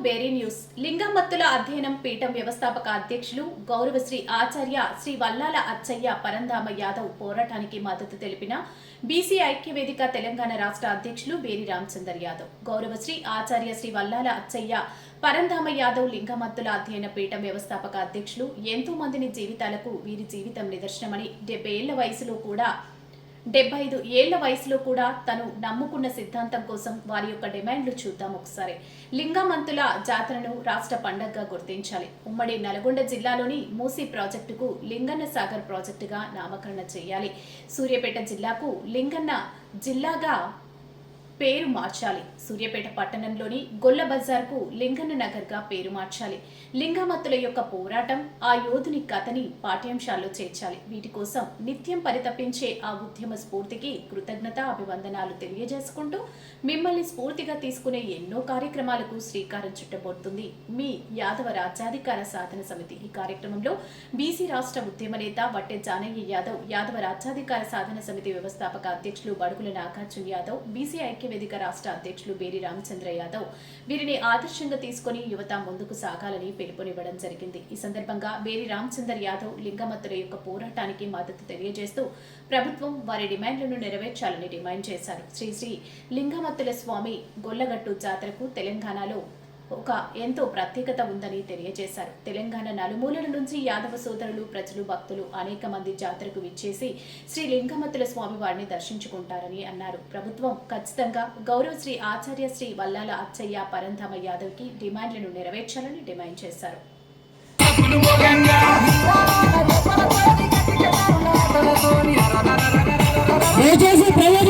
బేరీ news. లింగమత్తుల అధ్యయనం పీఠం వ్యవస్థాపక అధ్యక్షులు గౌరవశ్రీ ఆచార్య శ్రీ వల్లాల అచ్చయ్య పరంధామ యాదవ్ పోరాటానికి మద్దతు తెలిపిన బీసీ ఐక్యవేదిక తెలంగాణ రాష్ట్ర అధ్యక్షులు బేరి రామచందర్ యాదవ్. గౌరవశ్రీ ఆచార్య శ్రీ వల్లాల అచ్చయ్య పరంధామ యాదవ్ లింగమత్తుల అధ్యయన పీఠం వ్యవస్థాపక అధ్యక్షులు. ఎంతో మందిని జీవితాలకు వీరి జీవితం నిదర్శనమని 75 ఏళ్ల వయసులో కూడా తను నమ్ముకున్న సిద్ధాంతం కోసం వారి యొక్క డిమాండ్లు చూద్దాం ఒకసారి. లింగమంతుల జాతరను రాష్ట్ర పండగగా గుర్తించాలి. ఉమ్మడి నల్గొండ జిల్లాలోని మూసీ ప్రాజెక్టుకు లింగన్న సాగర్ ప్రాజెక్టుగా నామకరణ చేయాలి. సూర్యాపేట జిల్లాకు లింగన్న జిల్లాగా పేరు మార్చాలి. సూర్యాపేట పట్టణంలోని గొల్ల బజార్కు లింగన్న నగర్గా పేరు మార్చాలి. లింగమత్తుల యొక్క పోరాటం, ఆ యోధుని కథని పాఠ్యాంశాల్లో చేర్చాలి. వీటి కోసం నిత్యం పరితపించే ఆ ఉద్యమ స్ఫూర్తికి కృతజ్ఞత అభివందనాలు తెలియజేసుకుంటూ మిమ్మల్ని స్ఫూర్తిగా తీసుకునే ఎన్నో కార్యక్రమాలకు శ్రీకారం చుట్టబోతుంది మీ యాదవ రాజ్యాధికార సాధన సమితి. ఈ కార్యక్రమంలో బీసీ రాష్ట్ర ఉద్యమ నేత వట్టె జానయ్య యాదవ్, యాదవ రాజ్యాధికార సాధన సమితి వ్యవస్థాపక అధ్యక్షులు బడుగుల నాగార్జున యాదవ్, బీసీ ఐక్యవేదిక రాష్ట్ర అధ్యక్షులు బేరి రామచంద్ర యాదవ్ వీరిని ఆదర్శంగా తీసుకుని యువత ముందుకు సాగాలని పిలుపునివ్వడం జరిగింది. ఈ సందర్భంగా బేరి రామచందర్ యాదవ్ లింగమత్తుల యొక్క పోరాటానికి మద్దతు తెలియజేస్తూ ప్రభుత్వం వారి డిమాండ్లను నెరవేర్చాలని డిమాండ్ చేశారు. శ్రీ లింగమత్తుల స్వామి గొల్లగట్టు జాతరకు తెలంగాణలో ఒక ఎంతో ప్రత్యేకత ఉందని తెలియజేశారు. తెలంగాణ నలుమూలల నుంచి యాదవ సోదరులు, ప్రజలు, భక్తులు అనేక మంది జాతరకు విచ్చేసి శ్రీ లింగమత్తుల స్వామి వారిని దర్శించుకుంటారని అన్నారు. ప్రభుత్వం ఖచ్చితంగా గౌరవ శ్రీ ఆచార్య శ్రీ వల్లాల అచ్చయ్య పరంధామ యాదవ్ కి డిమాండ్లను నెరవేర్చాలని డిమాండ్ చేశారు. దయచేసి ప్రైవేట్